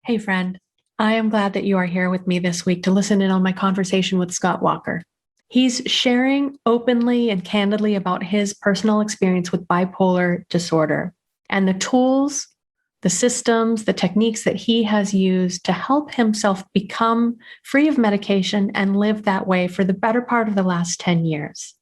Hey, friend. I am glad that you are here with me this week to listen in on my conversation with Scott Walker. He's sharing openly and candidly about his personal experience with bipolar disorder and the tools, the systems, the techniques that he has used to help himself become free of medication and live that way for the better part of the last 10 years.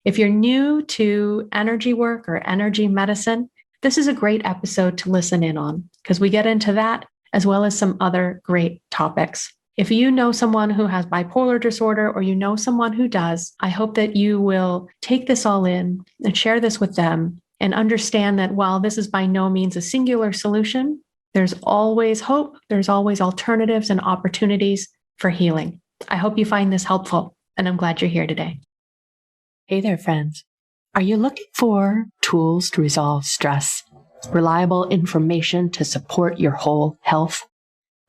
If you're new to energy work or energy medicine, this is a great episode to listen in on because we get into that as well as some other great topics. If you know someone who has bipolar disorder or you know someone who does, I hope that you will take this all in and share this with them and understand that while this is by no means a singular solution, there's always hope, there's always alternatives and opportunities for healing. I hope you find this helpful, and I'm glad you're here today. Hey there, friends. Are you looking for tools to resolve stress? Reliable information to support your whole health,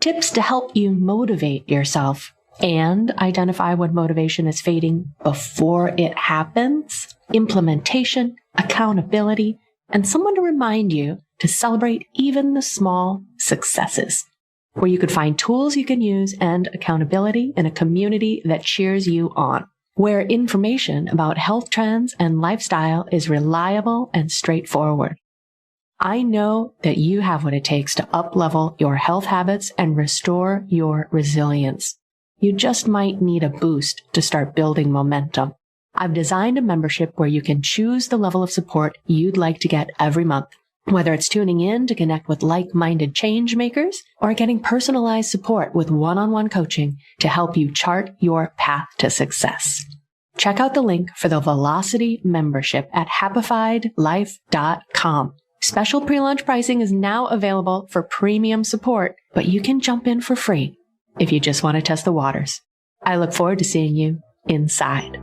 tips to help you motivate yourself and identify when motivation is fading before it happens, implementation, accountability, and someone to remind you to celebrate even the small successes, where you could find tools you can use and accountability in a community that cheers you on, where information about health trends and lifestyle is reliable and straightforward. I know that you have what it takes to up-level your health habits and restore your resilience. You just might need a boost to start building momentum. I've designed a membership where you can choose the level of support you'd like to get every month, whether it's tuning in to connect with like-minded change makers or getting personalized support with one-on-one coaching to help you chart your path to success. Check out the link for the Velocity membership at happifiedlife.com. Special pre-launch pricing is now available for premium support, but you can jump in for free if you just want to test the waters. I look forward to seeing you inside.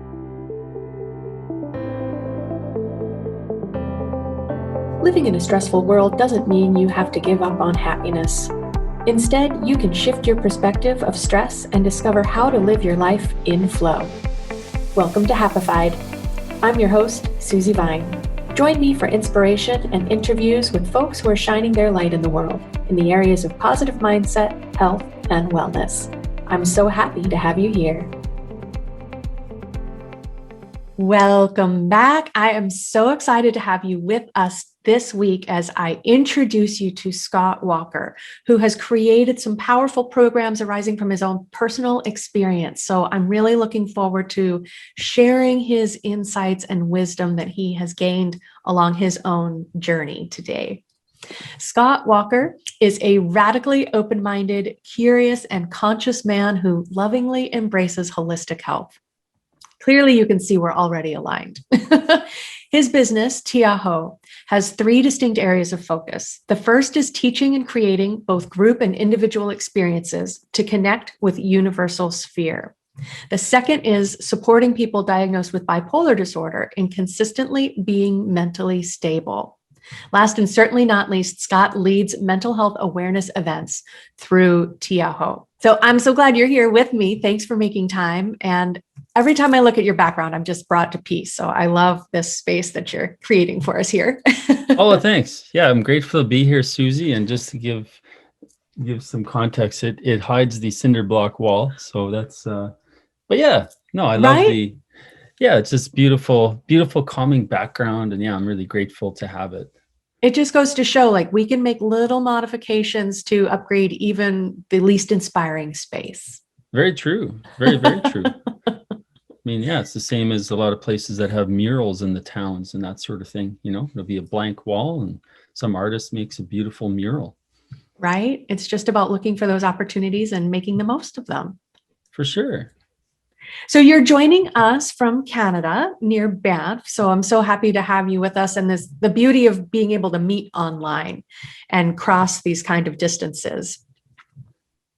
Living in a stressful world doesn't mean you have to give up on happiness. Instead, you can shift your perspective of stress and discover how to live your life in flow. Welcome to Happified. I'm your host, Susie Vine. Join me for inspiration and interviews with folks who are shining their light in the world in the areas of positive mindset, health, and wellness. I'm so happy to have you here. Welcome back. I am so excited to have you with us this week as I introduce you to Scott Walker, who has created some powerful programs arising from his own personal experience. So I'm really looking forward to sharing his insights and wisdom that he has gained along his own journey today. Scott Walker is a radically open-minded, curious, and conscious man who lovingly embraces holistic health. Clearly, you can see we're already aligned. His business, Tiaho, has three distinct areas of focus. The first is teaching and creating both group and individual experiences to connect with universal sphere. The second is supporting people diagnosed with bipolar disorder in consistently being mentally stable. Last and certainly not least, Scott leads mental health awareness events through Tiaho. So I'm so glad you're here with me. Thanks for making time. And every time I look at your background, I'm just brought to peace. So I love this space that you're creating for us here. Oh, thanks. Yeah, I'm grateful to be here, Susie. And just to give some context, it hides the cinder block wall. So that's but yeah, no, I love Right? it's just beautiful, calming background. And yeah, I'm really grateful to have it. It just goes to show like we can make little modifications to upgrade even the least inspiring space. Very true. Very, very true. I mean, yeah, it's the same as a lot of places that have murals in the towns and that sort of thing. You know, it'll be a blank wall and some artist makes a beautiful mural. Right? It's just about looking for those opportunities and making the most of them. For sure. So you're joining us from Canada near Banff. So I'm so happy to have you with us. And this the beauty of being able to meet online and cross these kind of distances.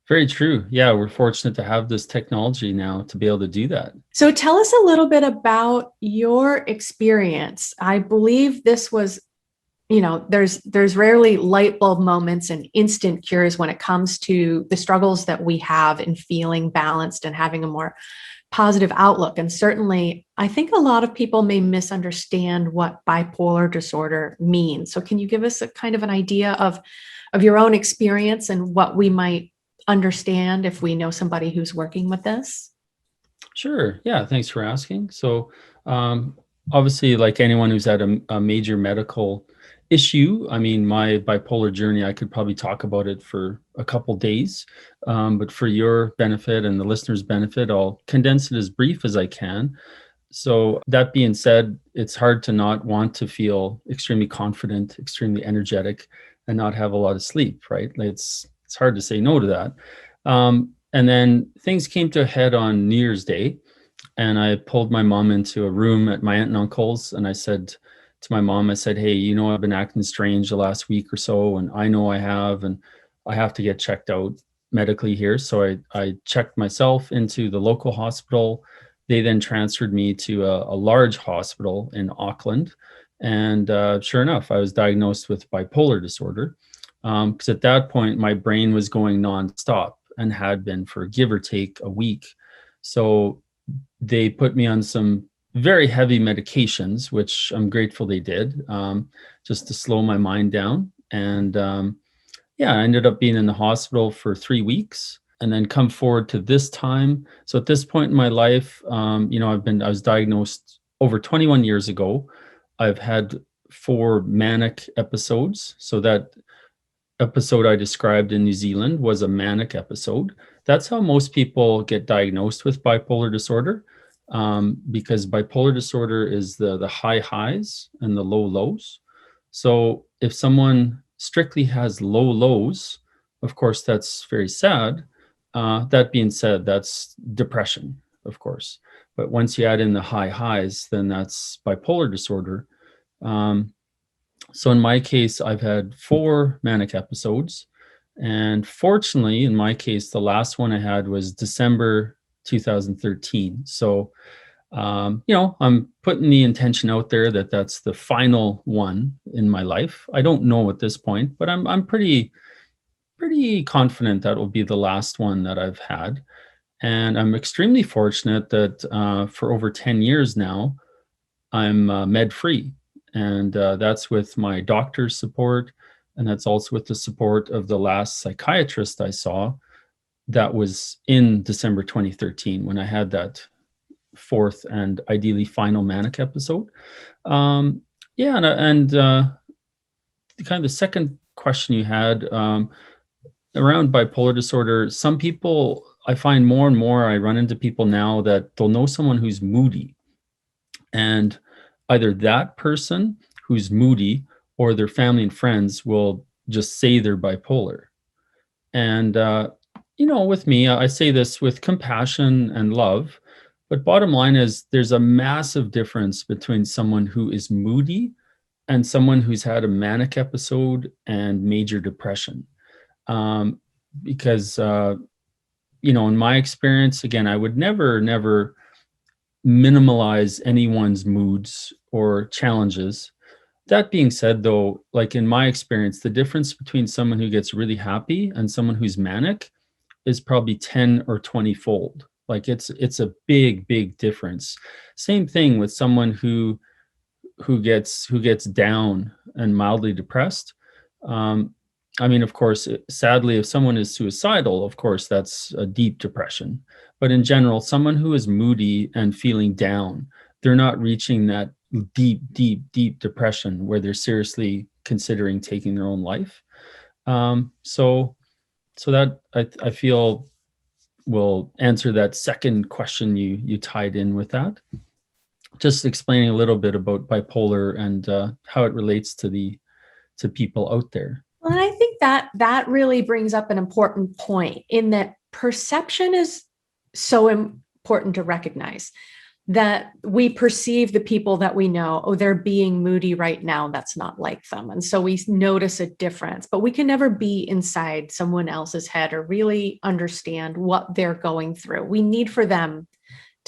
Very true. Yeah, we're fortunate to have this technology now to be able to do that. So tell us a little bit about your experience. I believe this was there's rarely light bulb moments and instant cures when it comes to the struggles that we have in feeling balanced and having a more positive outlook. And certainly, I think a lot of people may misunderstand what bipolar disorder means. So can you give us a kind of an idea of your own experience and what we might understand if we know somebody who's working with this? Sure. Yeah. Thanks for asking. So, obviously, like anyone who's had a major medical issue, I mean, my bipolar journey, I could probably talk about it for a couple days. But for your benefit and the listeners' benefit, I'll condense it as brief as I can. So, that being said, it's hard to not want to feel extremely confident, extremely energetic, and not have a lot of sleep, right? Like, it's hard to say no to that. And then things came to a head on New Year's Day, and I pulled my mom into a room at my aunt and uncle's, and I said to my mom, I said, "Hey, I've been acting strange the last week or so, and I know I have, and I have to get checked out medically here." So I checked myself into the local hospital. They then transferred me to a large hospital in Auckland, and sure enough, I was diagnosed with bipolar disorder. Because at that point, my brain was going nonstop and had been for give or take a week. So they put me on some very heavy medications, which I'm grateful they did, just to slow my mind down. And yeah, I ended up being in the hospital for 3 weeks and then come forward to this time. So at this point in my life, I was diagnosed over 21 years ago. I've had 4 manic episodes. So that episode I described in New Zealand was a manic episode. That's how most people get diagnosed with bipolar disorder, because bipolar disorder is the high highs and the low lows. So if someone strictly has low lows, of course, that's very sad. That being said, that's depression, of course. But once you add in the high highs, then that's bipolar disorder. So in my case, I've had 4 manic episodes. And fortunately, in my case, the last one I had was December 2013. So, I'm putting the intention out there that that's the final one in my life. I don't know at this point, but I'm pretty confident that will be the last one that I've had. And I'm extremely fortunate that for over 10 years now, I'm med free. And that's with my doctor's support. And that's also with the support of the last psychiatrist I saw. That was in December 2013 when I had that fourth and ideally final manic episode. Yeah. And kind of the second question you had around bipolar disorder, some people, I find more and more, I run into people now that they'll know someone who's moody. And either that person who's moody or their family and friends will just say they're bipolar. And, with me, I say this with compassion and love. But bottom line is, there's a massive difference between someone who is moody and someone who's had a manic episode and major depression. Because, in my experience, again, I would never minimalize anyone's moods or challenges. That being said, though, like in my experience, the difference between someone who gets really happy and someone who's manic is probably 10 or 20 fold. Like it's a big difference. Same thing with someone who gets down and mildly depressed. I mean, of course, sadly, if someone is suicidal, of course, that's a deep depression. But in general, someone who is moody and feeling down, they're not reaching that deep depression where they're seriously considering taking their own life. So that I feel will answer that second question you tied in with that. Just explaining a little bit about bipolar and how it relates to people out there. Well, and I think that really brings up an important point in that perception is so important to recognize, that we perceive the people that we know, oh, they're being moody right now. That's not like them. And so we notice a difference, but we can never be inside someone else's head or really understand what they're going through. We need for them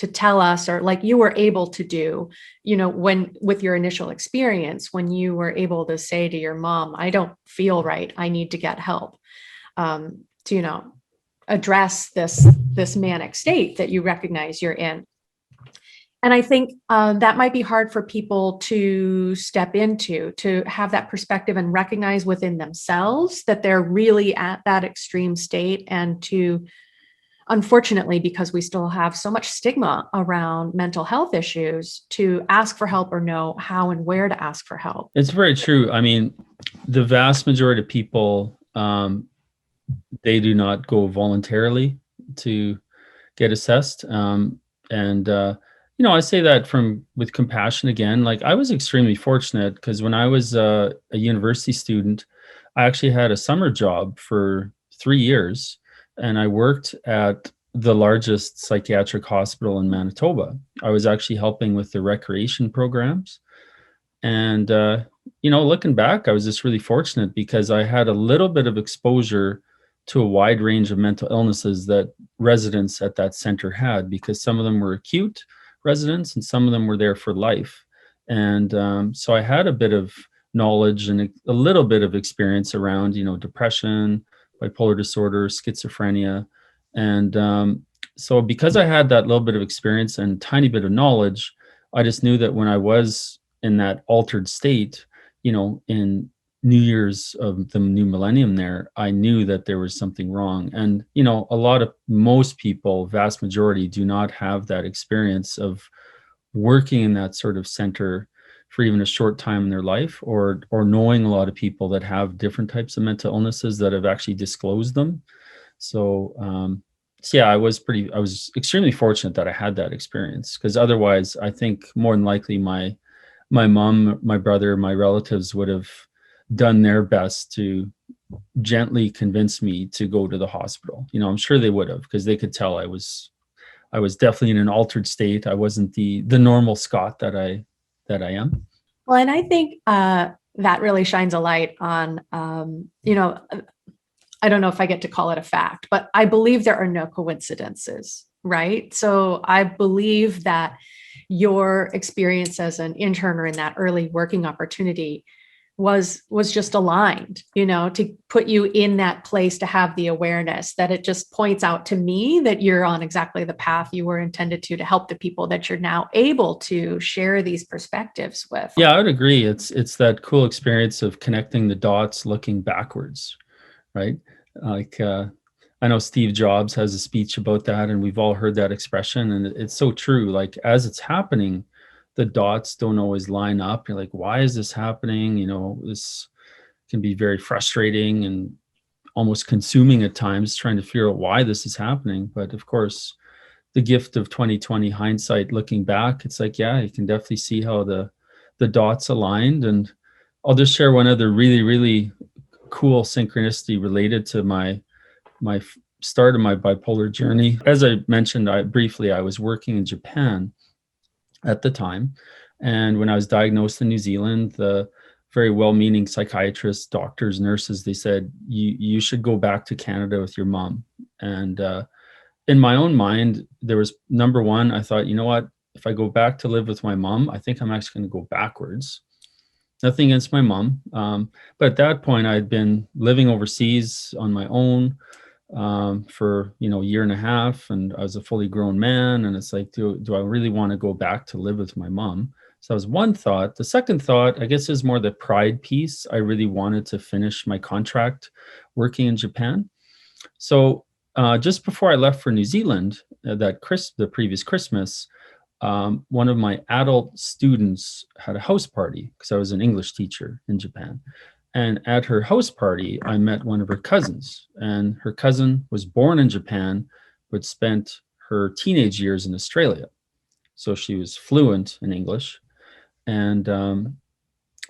tell us, or like you were able to do, when with your initial experience, when you were able to say to your mom, I don't feel right, I need to get help, to address this manic state that you recognize you're in. And I think that might be hard for people to step into, to have that perspective and recognize within themselves that they're really at that extreme state, and to, unfortunately, because we still have so much stigma around mental health issues, to ask for help or know how and where to ask for help. It's very true. I mean, the vast majority of people, they do not go voluntarily to get assessed. I say that with compassion again. Like, I was extremely fortunate because when I was a university student, I actually had a summer job for 3 years, and I worked at the largest psychiatric hospital in Manitoba. I was actually helping with the recreation programs. And, looking back, I was just really fortunate because I had a little bit of exposure to a wide range of mental illnesses that residents at that center had, because some of them were acute residents and some of them were there for life. And so I had a bit of knowledge and a little bit of experience around, depression, bipolar disorder, schizophrenia. And so because I had that little bit of experience and tiny bit of knowledge, I just knew that when I was in that altered state, in New Year's of the new millennium there, I knew that there was something wrong. And, most people, vast majority, do not have that experience of working in that sort of center for even a short time in their life, or knowing a lot of people that have different types of mental illnesses that have actually disclosed them. So, I was extremely fortunate that I had that experience, because otherwise I think more than likely my mom, my brother, my relatives would have done their best to gently convince me to go to the hospital. I'm sure they would have, because they could tell I was definitely in an altered state. I wasn't the normal Scott that I am. Well, and I think that really shines a light on, I don't know if I get to call it a fact, but I believe there are no coincidences, right? So I believe that your experience as an intern or in that early working opportunity was just aligned, to put you in that place, to have the awareness that it just points out to me that you're on exactly the path you were intended to help the people that you're now able to share these perspectives with. Yeah, I would agree. It's that cool experience of connecting the dots, looking backwards, right? Like, I know Steve Jobs has a speech about that, and we've all heard that expression, and it's so true. Like, as it's happening, the dots don't always line up. You're like, why is this happening? This can be very frustrating and almost consuming at times, trying to figure out why this is happening. But of course, the gift of 2020 hindsight, looking back, it's like, yeah, you can definitely see how the dots aligned. And I'll just share one other really, really cool synchronicity related to my start of my bipolar journey. As I mentioned, I was working in Japan at the time. And when I was diagnosed in New Zealand, the very well-meaning psychiatrists, doctors, nurses, they said, you should go back to Canada with your mom. And in my own mind, there was, number one, I thought, you know what, if I go back to live with my mom, I think I'm actually going to go backwards. Nothing against my mom. But at that point, I'd been living overseas on my own for a year and a half, and I was a fully grown man, and it's like, do I really want to go back to live with my mom? So that was one thought. The second thought, I guess, is more the pride piece. I really wanted to finish my contract working in Japan. So just before I left for New Zealand, the previous Christmas, one of my adult students had a house party, because I was an English teacher in Japan. And at her house party, I met one of her cousins. And her cousin was born in Japan, but spent her teenage years in Australia. So she was fluent in English. And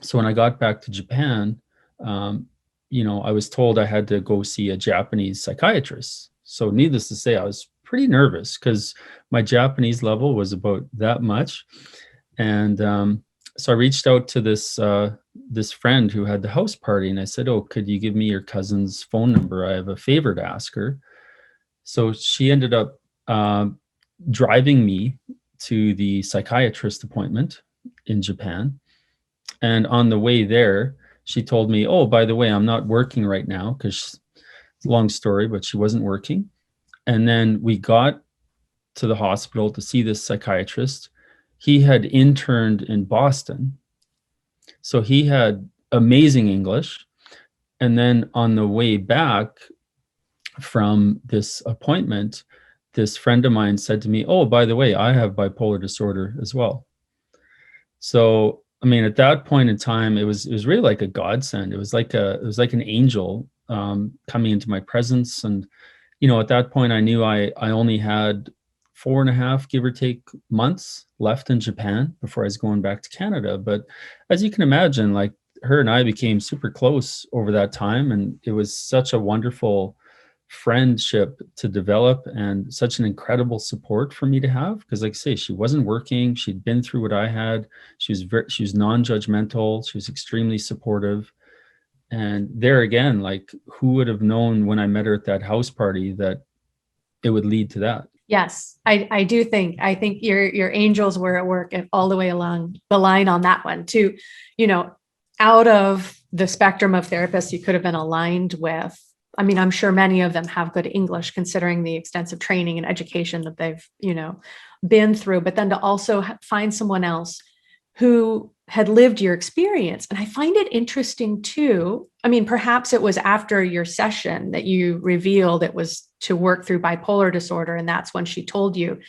so when I got back to Japan, I was told I had to go see a Japanese psychiatrist. So needless to say, I was pretty nervous because my Japanese level was about that much. And so I reached out to this friend who had the house party, and I said, "Oh, could you give me your cousin's phone number? I have a favor to ask her." So she ended up driving me to the psychiatrist appointment in Japan. And on the way there, she told me, oh, by the way, I'm not working right now, because long story, but she wasn't working. And then we got to the hospital to see this psychiatrist. He had interned in Boston, so he had amazing English. And then on the way back from this appointment, this friend of mine said to me, oh, by the way, I have bipolar disorder as well. So, I mean, at that point in time, it was really like a godsend. It was like an angel coming into my presence. And, at that point, I knew I only had 4.5, give or take, months left in Japan before I was going back to Canada. But as you can imagine, like, her and I became super close over that time, and it was such a wonderful friendship to develop, and such an incredible support for me to have, because, like I say, she wasn't working, she'd been through what I had. She was non-judgmental, she was extremely supportive. And there again, like, who would have known when I met her at that house party that it would lead to that? Yes, I do think, your angels were at work all the way along the line on that one too. Out of the spectrum of therapists you could have been aligned with, I mean, I'm sure many of them have good English considering the extensive training and education that they've, been through, but then to also find someone else who had lived your experience. And I find it interesting too. I mean, perhaps it was after your session that you revealed it was to work through bipolar disorder, and that's when she told you.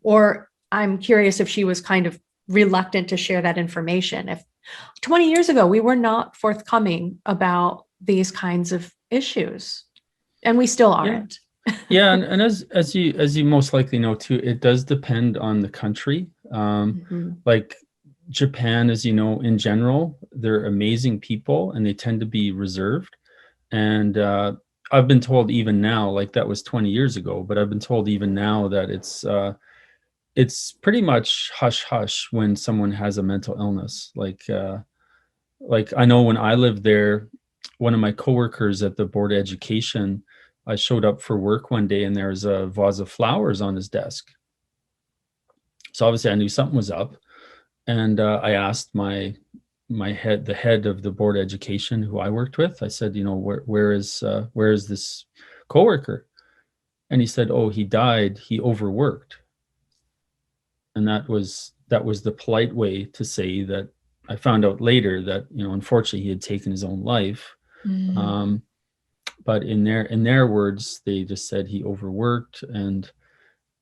Or I'm curious if she was kind of reluctant to share that information. If 20 years ago, we were not forthcoming about these kinds of issues, and we still aren't. Yeah, and as you most likely know too, it does depend on the country. Like Japan, as you know, in general, they're amazing people, and they tend to be reserved. And I've been told even now, like, that was 20 years ago, but I've been told even now that it's pretty much hush hush when someone has a mental illness. Like I know when I lived there, one of my coworkers at the board of education, I showed up for work one day and there was a vase of flowers on his desk. So obviously I knew something was up. And I asked the head of the board of education who I worked with, I said, where is this coworker? And he said, oh, he died. He overworked. And that was the polite way to say that. I found out later that, unfortunately, he had taken his own life. But in their words, they just said he overworked, and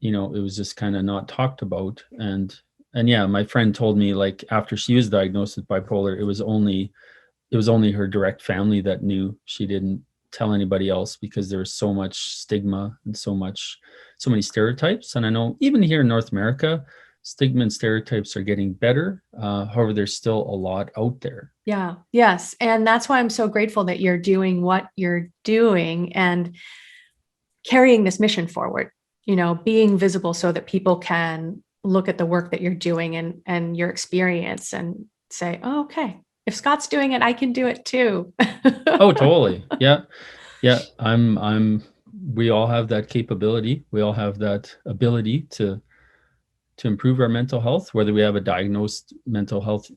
it was just kind of not talked about. And yeah, my friend told me, like, after she was diagnosed with bipolar, it was only her direct family that knew. She didn't tell anybody else because there was so much stigma and so many stereotypes. And I know even here in North America, stigma and stereotypes are getting better. However, there's still a lot out there. Yeah. Yes. And that's why I'm so grateful that you're doing what you're doing and carrying this mission forward, being visible so that people can look at the work that you're doing and your experience and say, oh, okay, if Scott's doing it, I can do it too. Oh, totally. Yeah. Yeah. We all have that capability. We all have that ability to improve our mental health, whether we have a diagnosed mental health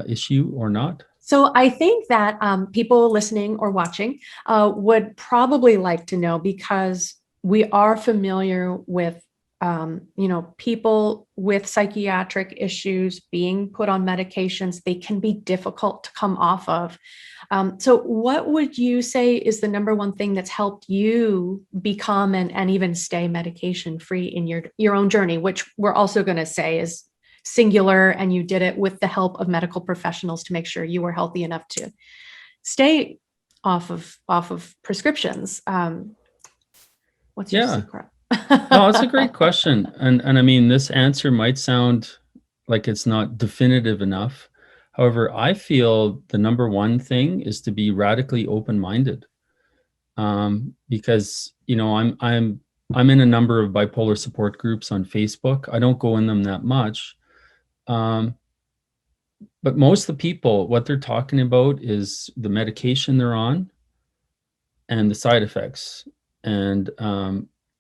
issue or not. So I think that people listening or watching would probably like to know, because we are familiar with, people with psychiatric issues being put on medications. They can be difficult to come off of. So what would you say is the number one thing that's helped you become and even stay medication free in your own journey, which we're also going to say is singular, and you did it with the help of medical professionals to make sure you were healthy enough to stay off of prescriptions? What's your secret? No, it's a great question. And I mean, this answer might sound like it's not definitive enough. However, I feel the number one thing is to be radically open-minded. Because, I'm in a number of bipolar support groups on Facebook. I don't go in them that much. But most of the people, what they're talking about is the medication they're on and the side effects. And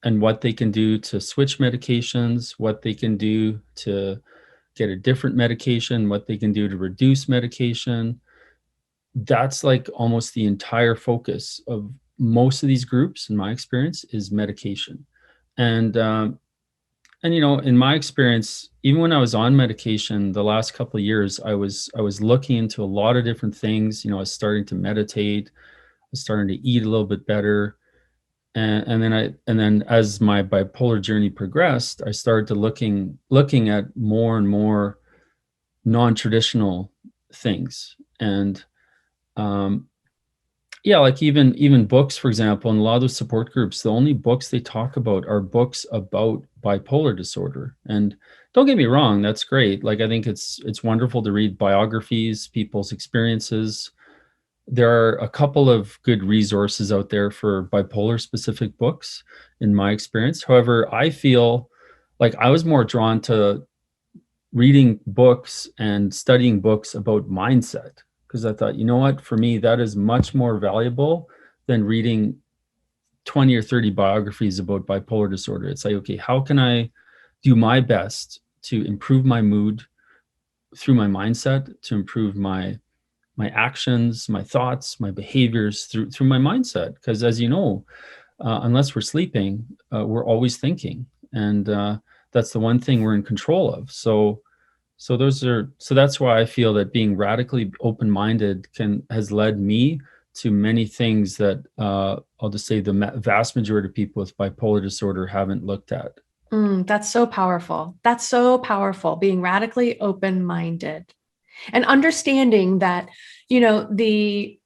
and what they can do to switch medications, what they can do to get a different medication, what they can do to reduce medication. That's like almost the entire focus of most of these groups, in my experience, is medication. And in my experience, even when I was on medication the last couple of years, I was looking into a lot of different things. I was starting to meditate, I was starting to eat a little bit better. And then as my bipolar journey progressed, I started to looking at more and more non-traditional things. And yeah, like even books, for example, and a lot of those support groups, the only books they talk about are books about bipolar disorder. And don't get me wrong, that's great. Like, I think it's wonderful to read biographies, people's experiences. There are a couple of good resources out there for bipolar specific books, in my experience. However, I feel like I was more drawn to reading books and studying books about mindset, because I thought, you know what, for me, that is much more valuable than reading 20 or 30 biographies about bipolar disorder. It's like, okay, how can I do my best to improve my mood through my mindset, to improve my actions, my thoughts, my behaviors through my mindset? Because as you know, unless we're sleeping, we're always thinking, and that's the one thing we're in control of. So that's why I feel that being radically open-minded has led me to many things that I'll just say the vast majority of people with bipolar disorder haven't looked at. That's so powerful. That's so powerful, being radically open-minded and understanding that, the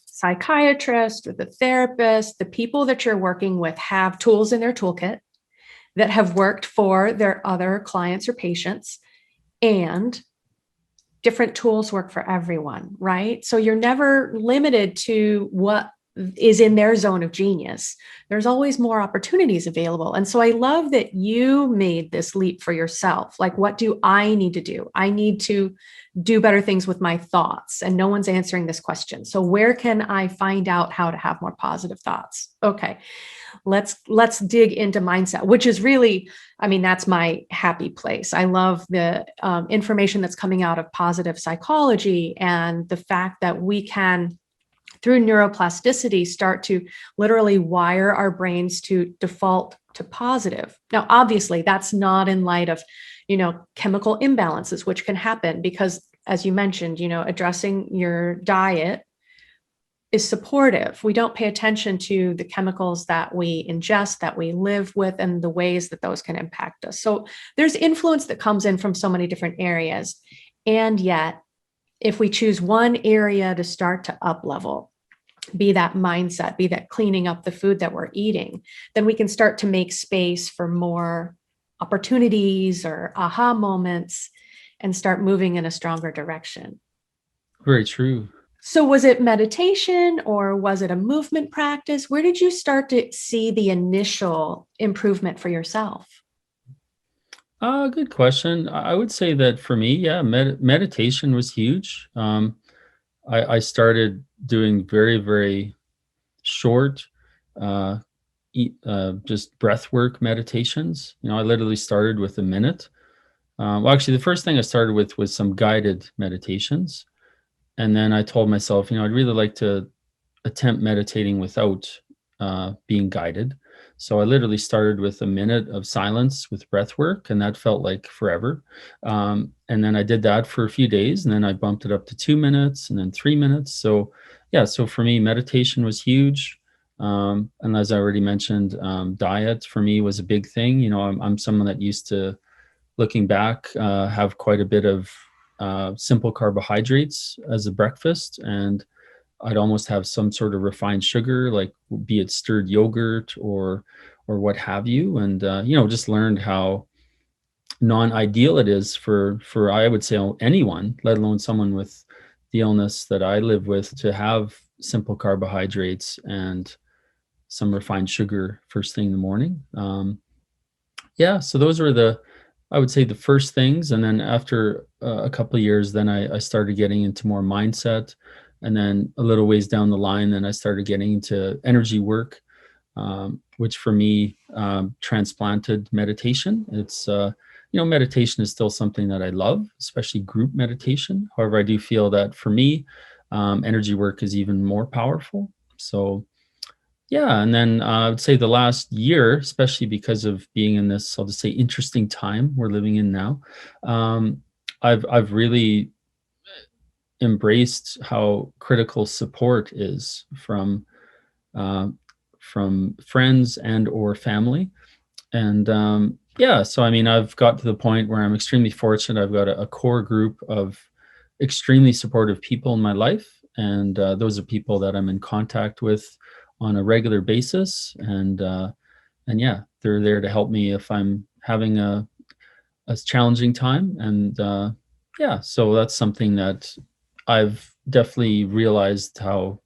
psychiatrist or the therapist, the people that you're working with have tools in their toolkit that have worked for their other clients or patients, and different tools work for everyone, right? So you're never limited to what is in their zone of genius. There's always more opportunities available. And so I love that you made this leap for yourself. Like, what do I need to do? I need to do better things with my thoughts, and no one's answering this question. So where can I find out how to have more positive thoughts? Okay. Let's dig into mindset, which is really, that's my happy place. I love the information that's coming out of positive psychology, and the fact that we can, through neuroplasticity, start to literally wire our brains to default to positive. Now, obviously, that's not in light of, chemical imbalances, which can happen because, as you mentioned, addressing your diet is supportive. We don't pay attention to the chemicals that we ingest, that we live with, and the ways that those can impact us. So there's influence that comes in from so many different areas. And yet, if we choose one area to start to up level, be that mindset, be that cleaning up the food that we're eating, then we can start to make space for more opportunities or aha moments and start moving in a stronger direction. Very true. So was it meditation, or was it a movement practice? Where did you start to see the initial improvement for yourself? Good question. I would say that for me, yeah, meditation was huge. I started doing very, very short, uh, just breath work meditations. I literally started with a minute. Well, actually, the first thing I started with was some guided meditations. And then I told myself, I'd really like to attempt meditating without being guided. So I literally started with a minute of silence with breath work, and that felt like forever. And then I did that for a few days, and then I bumped it up to 2 minutes and then 3 minutes. So yeah, so for me, meditation was huge. And as I already mentioned, diet for me was a big thing. I'm someone that used to, looking back, have quite a bit of simple carbohydrates as a breakfast, and I'd almost have some sort of refined sugar, like be it stirred yogurt or what have you, and just learned how non-ideal it is for I would say anyone, let alone someone with the illness that I live with, to have simple carbohydrates and some refined sugar first thing in the morning. Yeah, so those were I would say the first things. And then after a couple of years, then I started getting into more mindset. And then a little ways down the line, then I started getting into energy work. which for me transplanted meditation. It's meditation is still something that I love, especially group meditation. However, I do feel that for me, energy work is even more powerful. So yeah, and then I would say the last year, especially because of being in this, I'll just say, interesting time we're living in now, I've really embraced how critical support is uh, from friends and or family. And yeah, so I mean, I've got to the point where I'm extremely fortunate. I've got a core group of extremely supportive people in my life, and those are people that I'm in contact with on a regular basis. And yeah, they're there to help me if I'm having a challenging time. And yeah, so that's something that I've definitely realized how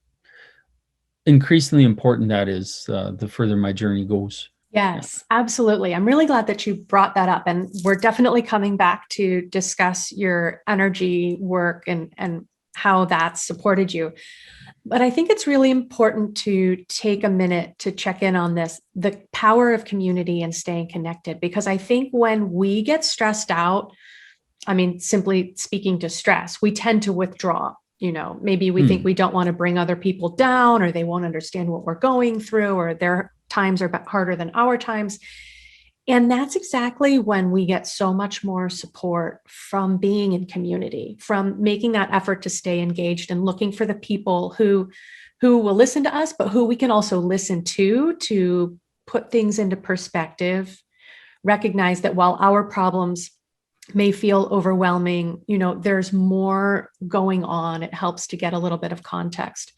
increasingly important that is the further my journey goes. Yes, absolutely. I'm really glad that you brought that up. And we're definitely coming back to discuss your energy work and how that's supported you. But I think it's really important to take a minute to check in on this, the power of community and staying connected, because I think when we get stressed out, I mean, simply speaking to stress, we tend to withdraw. Maybe we think we don't want to bring other people down, or they won't understand what we're going through, or their times are harder than our times. And that's exactly when we get so much more support from being in community, from making that effort to stay engaged and looking for the people who will listen to us, but who we can also listen to put things into perspective, recognize that while our problems may feel overwhelming, there's more going on. It helps to get a little bit of context.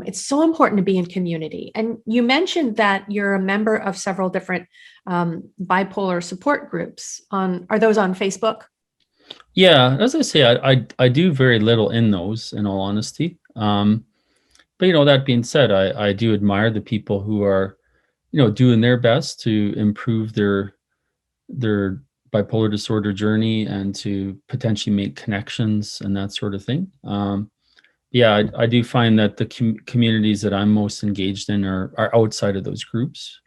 It's so important to be in community. And you mentioned that you're a member of several different bipolar support groups. Are those on Facebook? Yeah, as I say, I do very little in those, in all honesty. But that being said, I do admire the people who are, doing their best to improve their bipolar disorder journey and to potentially make connections and that sort of thing. Yeah, I do find that the communities that I'm most engaged in are outside of those groups.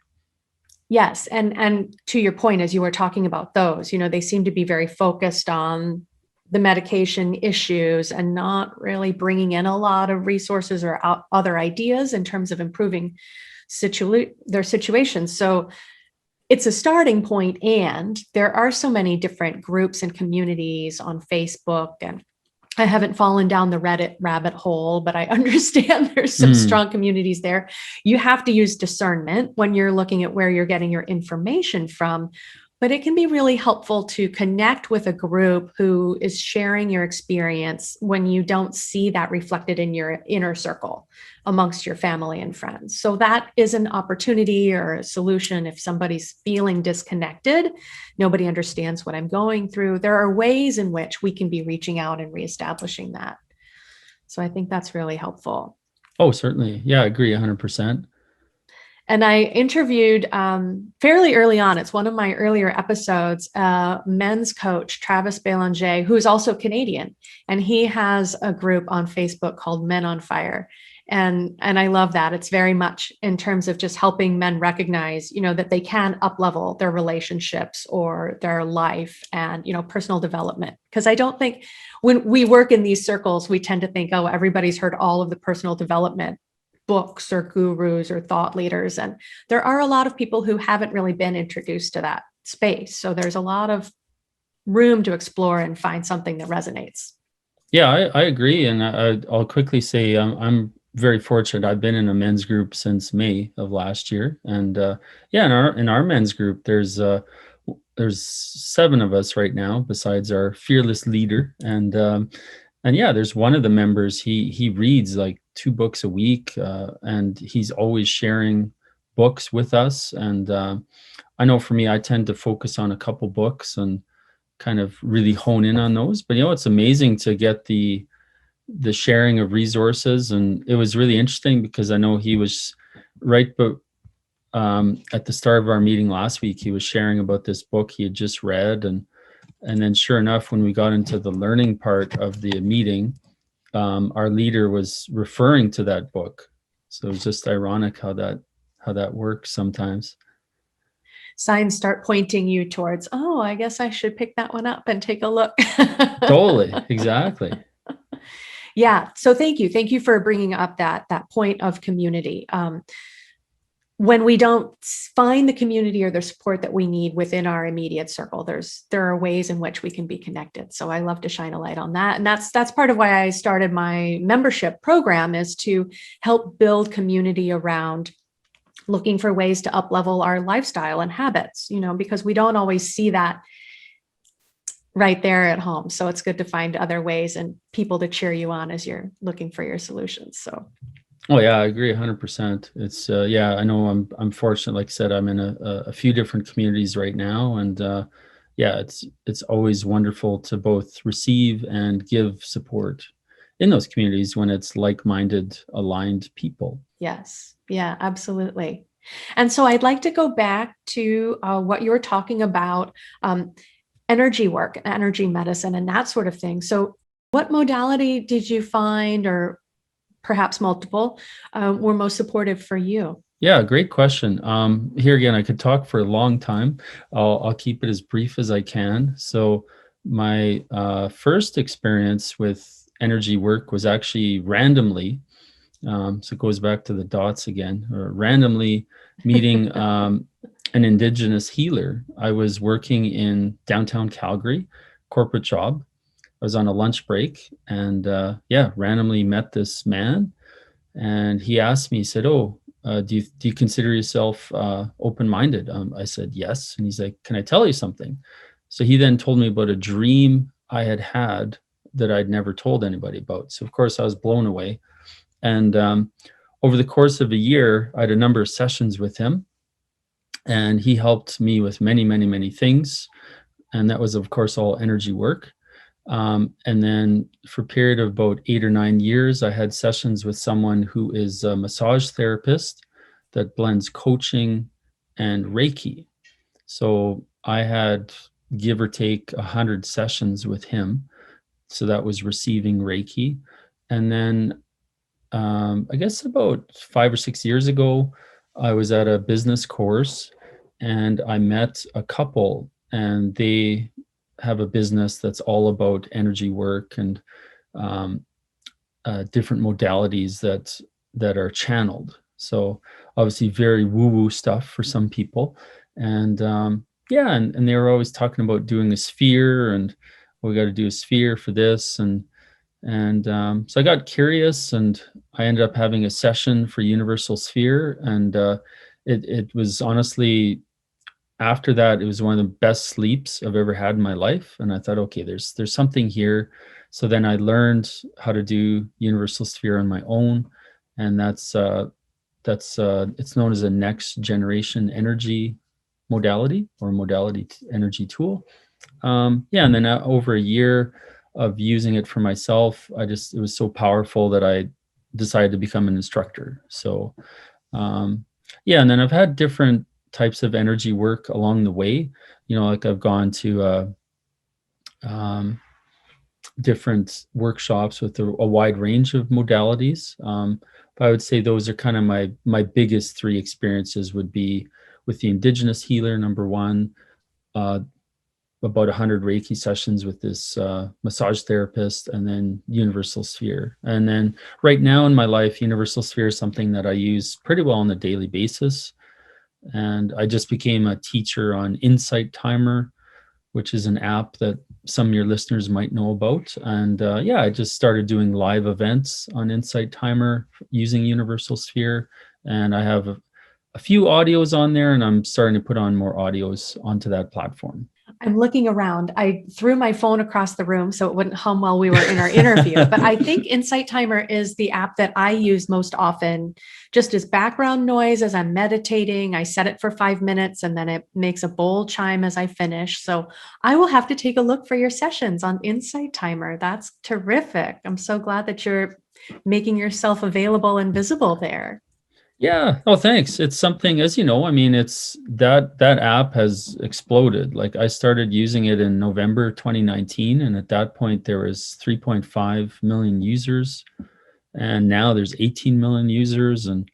Yes, and to your point, as you were talking about those, they seem to be very focused on the medication issues and not really bringing in a lot of resources or other ideas in terms of improving their situations. So it's a starting point, and there are so many different groups and communities on Facebook, and I haven't fallen down the Reddit rabbit hole, but I understand there's some strong communities there. You have to use discernment when you're looking at where you're getting your information from, but it can be really helpful to connect with a group who is sharing your experience when you don't see that reflected in your inner circle amongst your family and friends. So that is an opportunity or a solution if somebody's feeling disconnected. Nobody understands what I'm going through. There are ways in which we can be reaching out and reestablishing that. So I think that's really helpful. Oh, certainly. Yeah, I agree 100%. And I interviewed fairly early on, it's one of my earlier episodes, men's coach, Travis Belanger, who is also Canadian. And he has a group on Facebook called Men on Fire. And I love that. It's very much in terms of just helping men recognize, that they can up-level their relationships or their life and, personal development. Because I don't think when we work in these circles, we tend to think, oh, everybody's heard all of the personal development books or gurus or thought leaders. And there are a lot of people who haven't really been introduced to that space. So there's a lot of room to explore and find something that resonates. Yeah, I agree. And I'll quickly say I'm very fortunate. I've been in a men's group since May of last year. And yeah, in our men's group, there's 7 of us right now, besides our fearless leader. And yeah, there's one of the members, he reads like 2 books a week, and he's always sharing books with us. And I know for me, I tend to focus on a couple books and kind of really hone in on those. But it's amazing to get the sharing of resources. And it was really interesting because I know he was right, but at the start of our meeting last week, he was sharing about this book he had just read. And then sure enough, when we got into the learning part of the meeting, our leader was referring to that book. So it was just ironic how how that works sometimes. Signs start pointing you towards, oh, I guess I should pick that one up and take a look. Totally, exactly. Yeah. So thank you. Thank you for bringing up that point of community. When we don't find the community or the support that we need within our immediate circle, there are ways in which we can be connected. So I love to shine a light on that. And that's part of why I started my membership program, is to help build community around looking for ways to up level our lifestyle and habits, because we don't always see that right there at home. So it's good to find other ways and people to cheer you on as you're looking for your solutions. So Oh yeah, I agree 100%. It's yeah, I know I'm fortunate. Like I said, I'm in a few different communities right now, and yeah, it's always wonderful to both receive and give support in those communities when it's like-minded, aligned people. yes, yeah, absolutely. And so I'd like to go back to what you were talking about, energy work, energy medicine, and that sort of thing. So what modality did you find, or perhaps multiple, were most supportive for you? Yeah, great question. Here again, I could talk for a long time. I'll keep it as brief as I can. So my first experience with energy work was actually randomly. So it goes back to the dots again, or randomly meeting an Indigenous healer. I was working in downtown Calgary, corporate job. I was on a lunch break, and yeah, randomly met this man, and he asked me. He said, "Oh, do you consider yourself open-minded?" I said yes, and he's like, "Can I tell you something?" So he then told me about a dream I had had that I'd never told anybody about. So of course I was blown away, and over the course of a year, I had a number of sessions with him, and he helped me with many, many, many things. And that was, of course, all energy work. And then for a period of about 8 or 9 years, I had sessions with someone who is a massage therapist that blends coaching and Reiki. So I had, give or take, 100 sessions with him. So that was receiving Reiki. And then I guess about 5 or 6 years ago, I was at a business course and I met a couple, and they have a business that's all about energy work and um, different modalities that are channeled. So obviously very woo-woo stuff for some people. And yeah, and they were always talking about doing a sphere, and we got to do a sphere for this. And so I got curious, and I ended up having a session for Universal Sphere. And it was honestly, after that, it was one of the best sleeps I've ever had in my life. And I thought, okay, there's something here. So then I learned how to do Universal Sphere on my own, and that's it's known as a next generation energy modality, or modality energy tool. Yeah, and then over a year of using it for myself, it was so powerful that I decided to become an instructor. So yeah, and then I've had different types of energy work along the way. Like I've gone to um, different workshops with a wide range of modalities. But I would say those are kind of my biggest three experiences would be with the Indigenous healer, number one, about 100 Reiki sessions with this massage therapist, and then Universal Sphere. And then right now in my life, Universal Sphere is something that I use pretty well on a daily basis. And I just became a teacher on Insight Timer, which is an app that some of your listeners might know about. And yeah, I just started doing live events on Insight Timer using Universal Sphere. And I have a few audios on there, and I'm starting to put on more audios onto that platform. I'm looking around. I threw my phone across the room so it wouldn't hum while we were in our interview. But I think Insight Timer is the app that I use most often, just as background noise as I'm meditating. I set it for 5 minutes, and then it makes a bowl chime as I finish. So I will have to take a look for your sessions on Insight Timer. That's terrific. I'm so glad that you're making yourself available and visible there. Yeah. Oh, thanks. It's something, as you know, I mean, it's that app has exploded. Like I started using it in November 2019, and at that point there was 3.5 million users, and now there's 18 million users. And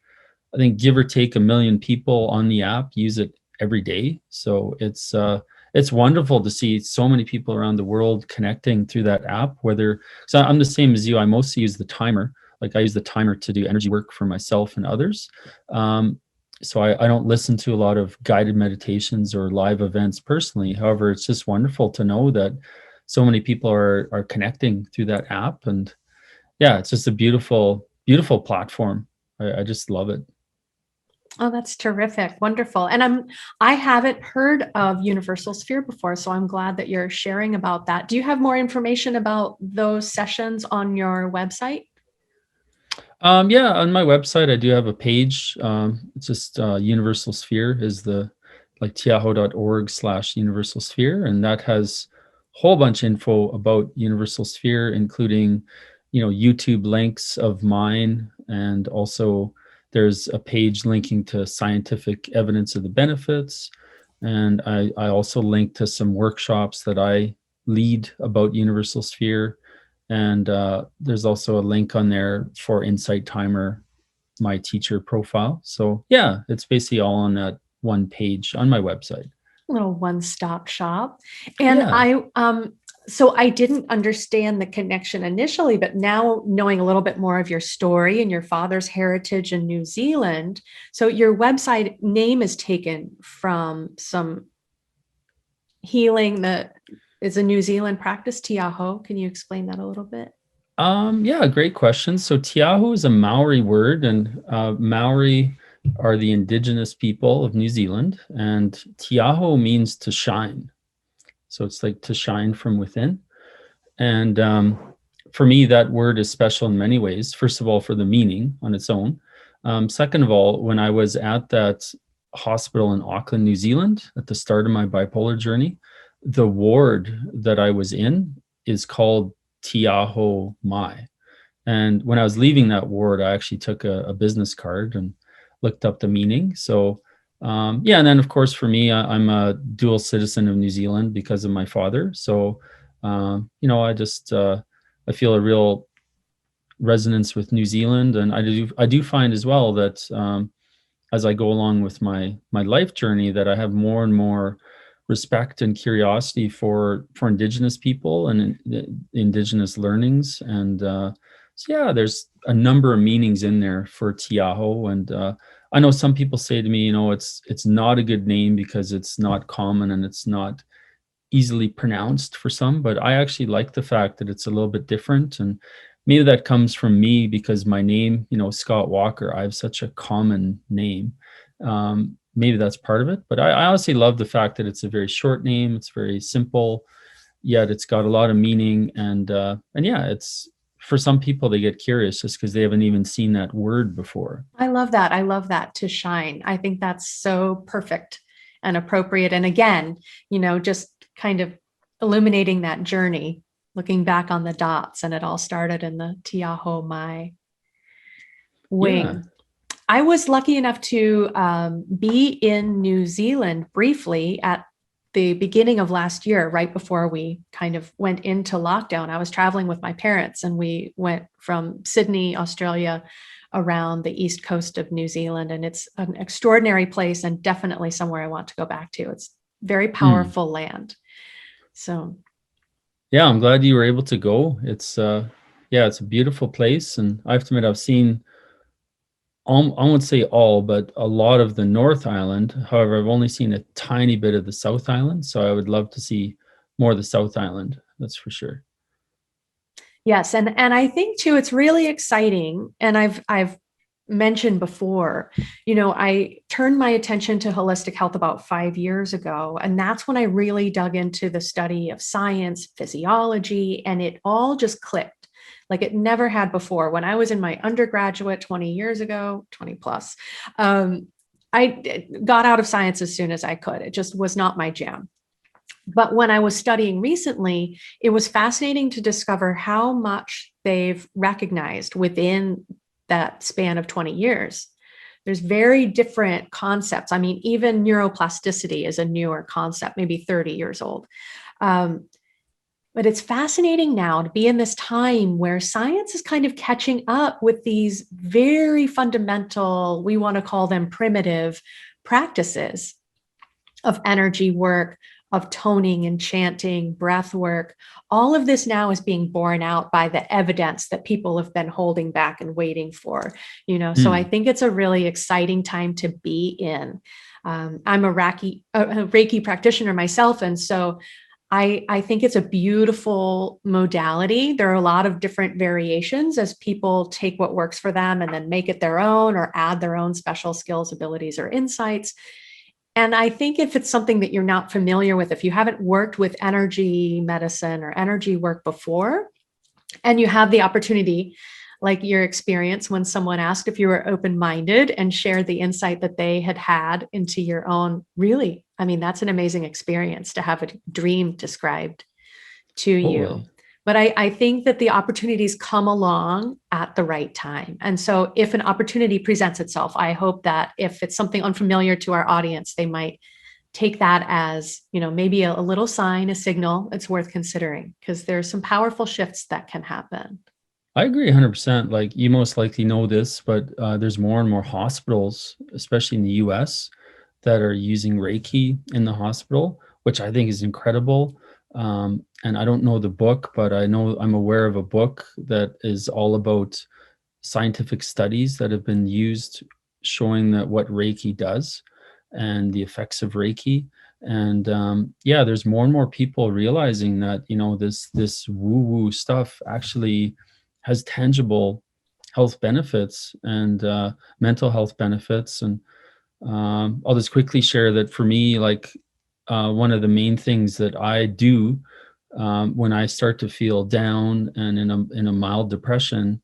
I think give or take 1 million people on the app use it every day. So it's wonderful to see so many people around the world connecting through that app. So I'm the same as you. I mostly use the timer. Like I use the timer to do energy work for myself and others. Um, so I don't listen to a lot of guided meditations or live events personally. However, it's just wonderful to know that so many people are connecting through that app. And yeah, it's just a beautiful, beautiful platform. I just love it. Oh, that's terrific. Wonderful. And I haven't heard of Universal Sphere before, so I'm glad that you're sharing about that. Do you have more information about those sessions on your website? Yeah, on my website, I do have a page. It's just Universal Sphere is the like tiaho.org/Universal Sphere. And that has a whole bunch of info about Universal Sphere, including, YouTube links of mine. And also there's a page linking to scientific evidence of the benefits. And I also link to some workshops that I lead about Universal Sphere. And there's also a link on there for Insight Timer, my teacher profile. So yeah, it's basically all on that one page on my website. Little one-stop shop. And Yeah. so I didn't understand the connection initially, but now knowing a little bit more of your story and your father's heritage in New Zealand. So your website name is taken from some healing that is a New Zealand practice, Tiaho. Can you explain that a little bit? Yeah, great question. So Tiaho is a Maori word, and Maori are the indigenous people of New Zealand, and Tiaho means to shine. So it's like to shine from within. And for me, that word is special in many ways. First of all, for the meaning on its own. Second of all, when I was at that hospital in Auckland, New Zealand, at the start of my bipolar journey, the ward that I was in is called Tiaho Mai. And when I was leaving that ward, I actually took a business card and looked up the meaning. So, yeah. And then, of course, for me, I'm a dual citizen of New Zealand because of my father. So, I feel a real resonance with New Zealand. And I do find as well that as I go along with my life journey, that I have more and more respect and curiosity for Indigenous people and Indigenous learnings. And so yeah, there's a number of meanings in there for Tiaho. And I know some people say to me, it's not a good name because it's not common and it's not easily pronounced for some, but I actually like the fact that it's a little bit different. And maybe that comes from me because my name, Scott Walker, I have such a common name. Maybe that's part of it, but I honestly love the fact that it's a very short name. It's very simple, yet it's got a lot of meaning. And yeah, it's for some people, they get curious just because they haven't even seen that word before. I love that. I love that, to shine. I think that's so perfect and appropriate. And again, just kind of illuminating that journey, looking back on the dots, and it all started in the Tiaho Mai Yeah. wing. I was lucky enough to be in New Zealand briefly at the beginning of last year, right before we kind of went into lockdown. I was traveling with my parents and we went from Sydney, Australia, around the east coast of New Zealand. And it's an extraordinary place and definitely somewhere I want to go back to. It's very Hmm. powerful land. So, Yeah, I'm glad you were able to go. Yeah, it's a beautiful place. And I have to admit, I've seen I won't say all, but a lot of the North Island. However, I've only seen a tiny bit of the South Island, so I would love to see more of the South Island. That's for sure. yes, and I think too it's really exciting, and I've mentioned before, I turned my attention to holistic health about 5 years ago, and that's when I really dug into the study of science, physiology, and it all just clicked like it never had before. When I was in my undergraduate 20 years ago, 20 plus, I got out of science as soon as I could. It just was not my jam. But when I was studying recently, it was fascinating to discover how much they've recognized within that span of 20 years. There's very different concepts. I mean, even neuroplasticity is a newer concept, maybe 30 years old. But it's fascinating now to be in this time where science is kind of catching up with these very fundamental, we want to call them primitive practices of energy work, of toning and chanting, breath work. All of this now is being borne out by the evidence that people have been holding back and waiting for, So I think it's a really exciting time to be in. I'm a Reiki practitioner myself. And so I think it's a beautiful modality. There are a lot of different variations as people take what works for them and then make it their own or add their own special skills, abilities, or insights. And I think if it's something that you're not familiar with, if you haven't worked with energy medicine or energy work before, and you have the opportunity, like your experience when someone asked if you were open-minded and shared the insight that they had into your own, really, I mean, that's an amazing experience to have a dream described to you. Totally. But I think that the opportunities come along at the right time. And so if an opportunity presents itself, I hope that if it's something unfamiliar to our audience, they might take that as, maybe a little sign, a signal it's worth considering, because there's some powerful shifts that can happen. I agree 100%. Like, you most likely know this, but there's more and more hospitals, especially in the US, that are using Reiki in the hospital, which I think is incredible. And I don't know the book, but I know I'm aware of a book that is all about scientific studies that have been used showing that what Reiki does and the effects of Reiki. And yeah, there's more and more people realizing that, this woo-woo stuff actually has tangible health benefits and mental health benefits. And I'll just quickly share that for me, like one of the main things that I do when I start to feel down and in a mild depression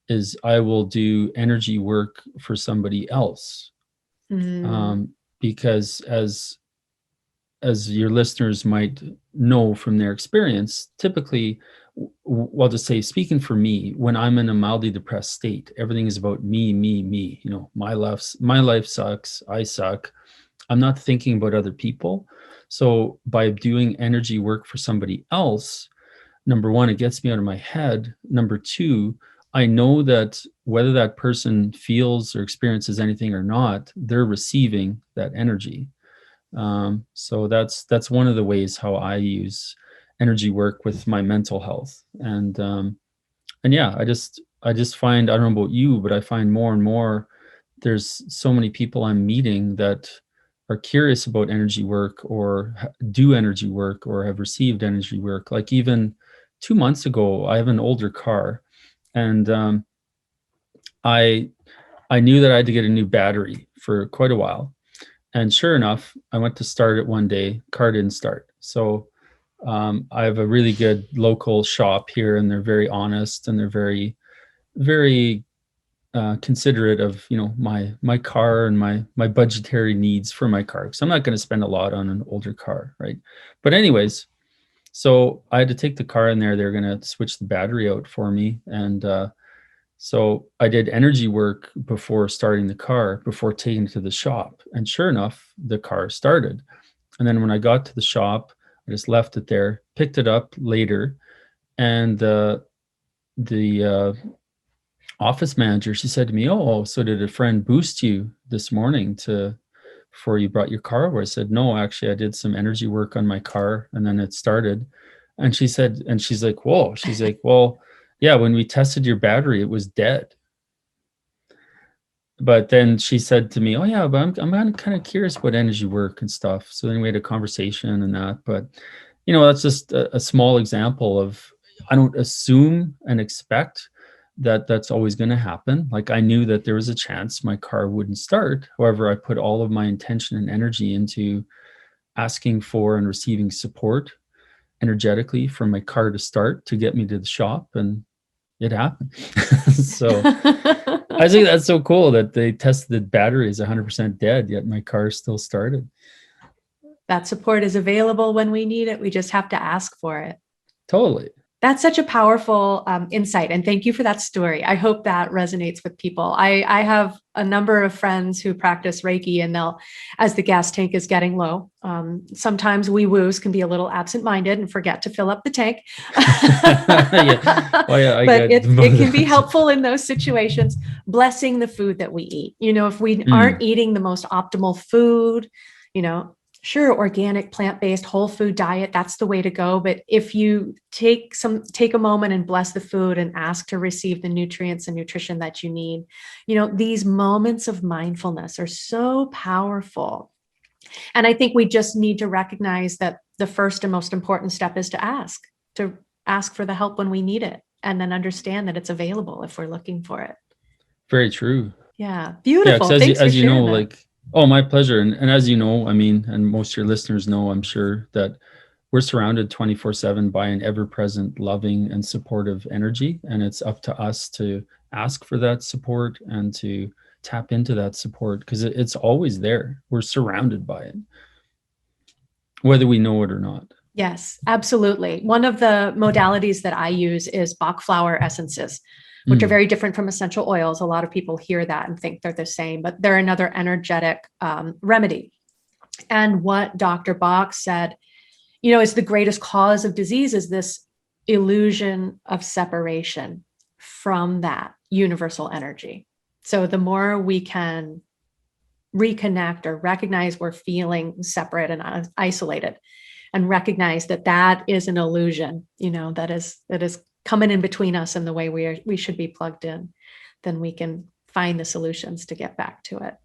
is I will do energy work for somebody else. Because as your listeners might know from their experience, typically, well, to say, speaking for me, when I'm in a mildly depressed state, everything is about me, me, me. My life sucks. I suck. I'm not thinking about other people. So by doing energy work for somebody else, number one, it gets me out of my head. Number two, I know that whether that person feels or experiences anything or not, they're receiving that energy. So that's one of the ways how I use energy work with my mental health. And yeah, I just find, I don't know about you, but I find more and more there's so many people I'm meeting that are curious about energy work or do energy work or have received energy work. Like even 2 months ago, I have an older car, and I knew that I had to get a new battery for quite a while. And sure enough, I went to start it one day, car didn't start. So I have a really good local shop here, and they're very honest, and they're very, very considerate of my car and my budgetary needs for my car. So I'm not going to spend a lot on an older car, right? But anyways, so I had to take the car in there. They're going to switch the battery out for me, and so I did energy work before starting the car, before taking it to the shop. And sure enough, the car started. And then when I got to the shop, I just left it there, picked it up later, and the office manager, she said to me, "Oh, so did a friend boost you this morning before you brought your car over?" I said, "No, actually, I did some energy work on my car, and then it started." And she said, and she's like, "Whoa!" She's like, "Well, yeah, when we tested your battery, it was dead." But then she said to me, "Oh yeah, but I'm kind of curious about energy work and stuff." So then we had a conversation and that. But that's just a small example of, I don't assume and expect that that's always going to happen. Like, I knew that there was a chance my car wouldn't start. However, I put all of my intention and energy into asking for and receiving support energetically from my car to start to get me to the shop, and it happened. So I think that's so cool that they tested the battery is 100% dead, yet my car still started. That support is available when we need it. We just have to ask for it. Totally. That's such a powerful insight. And thank you for that story. I hope that resonates with people. I have a number of friends who practice Reiki, and they'll, as the gas tank is getting low, sometimes we woos can be a little absent-minded and forget to fill up the tank. Yeah. Oh, yeah, I But get it can be helpful in those situations, blessing the food that we eat. If we aren't eating the most optimal food, sure, organic, plant-based, whole food diet, that's the way to go. But if you take a moment and bless the food and ask to receive the nutrients and nutrition that you need, these moments of mindfulness are so powerful. And I think we just need to recognize that the first and most important step is to ask for the help when we need it, and then understand that it's available if we're looking for it. Very true. Yeah, Yeah, beautiful. because Thanks for as you know, sharing that. like, oh, my pleasure. And as you know, I mean, and most of your listeners know, I'm sure, that we're surrounded 24/7 by an ever-present, loving, and supportive energy. And it's up to us to ask for that support and to tap into that support, because it's always there. We're surrounded by it, whether we know it or not. Yes, absolutely. One of the modalities that I use is Bach flower essences, which are very different from essential oils. A lot of people hear that and think they're the same, but they're another energetic remedy. And what Dr. Bach said, is the greatest cause of disease is this illusion of separation from that universal energy. So the more we can reconnect or recognize we're feeling separate and isolated, and recognize that that is an illusion, that is coming in between us and the way we should be plugged in, then we can find the solutions to get back to it.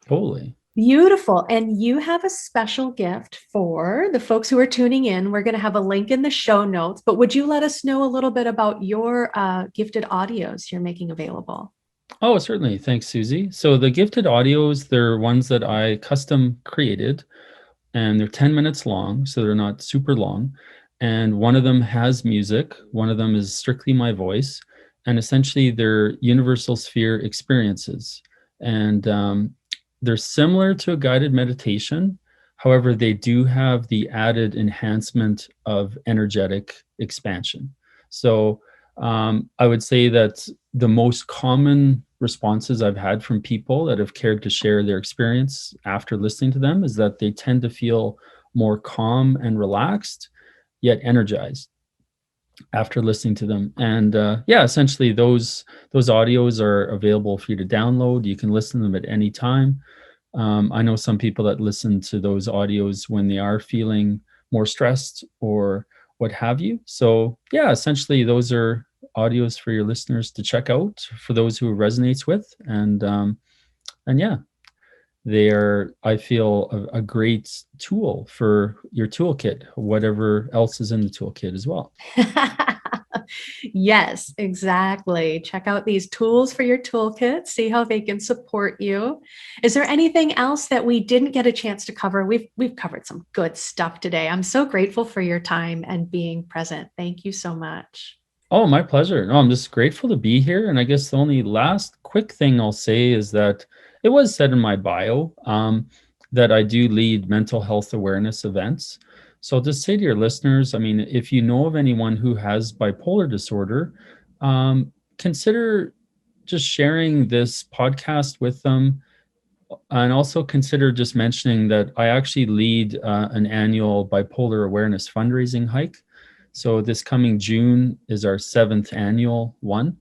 Totally. Beautiful. And you have a special gift for the folks who are tuning in. We're going to have a link in the show notes, but would you let us know a little bit about your gifted audios you're making available? Oh, certainly. Thanks, Susie. So the gifted audios, they're ones that I custom created, and they're 10 minutes long, so they're not super long. And one of them has music, one of them is strictly my voice, and essentially they're universal sphere experiences. And they're similar to a guided meditation. However, they do have the added enhancement of energetic expansion. So I would say that the most common responses I've had from people that have cared to share their experience after listening to them is that they tend to feel more calm and relaxed, yet energized after listening to them. And yeah, essentially those audios are available for you to download. You can listen to them at any time. I know some people that listen to those audios when they are feeling more stressed or what have you. So yeah, essentially those are audios for your listeners to check out for those who it resonates with. And yeah, they are, I feel, a great tool for your toolkit, whatever else is in the toolkit as well. Yes, exactly. Check out these tools for your toolkit, see how they can support you. Is there anything else that we didn't get a chance to cover? We've covered some good stuff today. I'm so grateful for your time and being present. Thank you so much. Oh, my pleasure. No, I'm just grateful to be here. And I guess the only last quick thing I'll say is that it was said in my bio that I do lead mental health awareness events. So I'll just say to your listeners, I mean, if you know of anyone who has bipolar disorder, consider just sharing this podcast with them. And also consider just mentioning that I actually lead an annual bipolar awareness fundraising hike. So this coming June is our 7th annual one.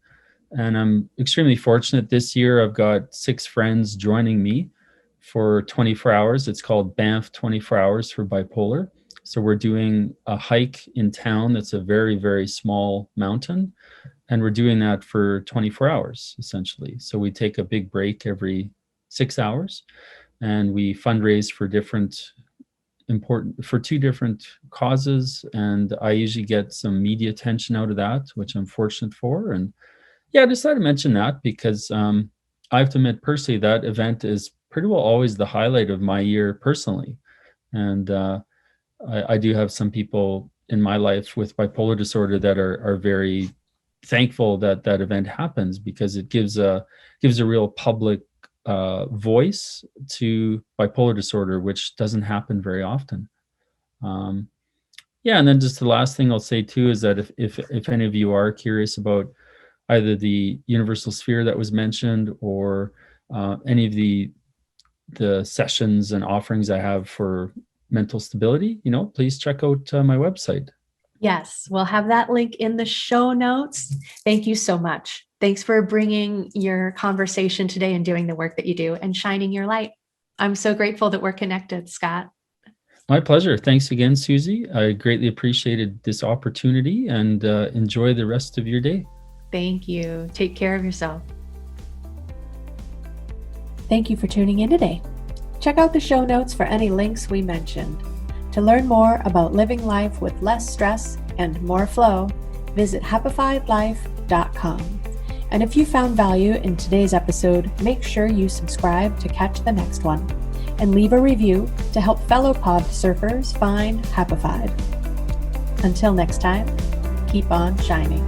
And I'm extremely fortunate this year. I've got 6 friends joining me for 24 hours. It's called Banff 24 Hours for Bipolar. So we're doing a hike in town that's a very, very small mountain. And we're doing that for 24 hours, essentially. So we take a big break every 6 hours, and we fundraise for for 2 different causes. And I usually get some media attention out of that, which I'm fortunate for. And yeah, I decided to mention that because I have to admit personally that event is pretty well always the highlight of my year personally. And I do have some people in my life with bipolar disorder that are very thankful that that event happens, because it gives a real public voice to bipolar disorder, which doesn't happen very often. Yeah, and then just the last thing I'll say too is that if any of you are curious about either the universal sphere that was mentioned or any of the sessions and offerings I have for mental stability, please check out my website. Yes, we'll have that link in the show notes. Thank you so much. Thanks for bringing your conversation today and doing the work that you do and shining your light. I'm so grateful that we're connected, Scott. My pleasure. Thanks again, Susie. I greatly appreciated this opportunity and enjoy the rest of your day. Thank you. Take care of yourself. Thank you for tuning in today. Check out the show notes for any links we mentioned. To learn more about living life with less stress and more flow, visit happifiedlife.com. And if you found value in today's episode, make sure you subscribe to catch the next one and leave a review to help fellow pod surfers find Happified. Until next time, keep on shining.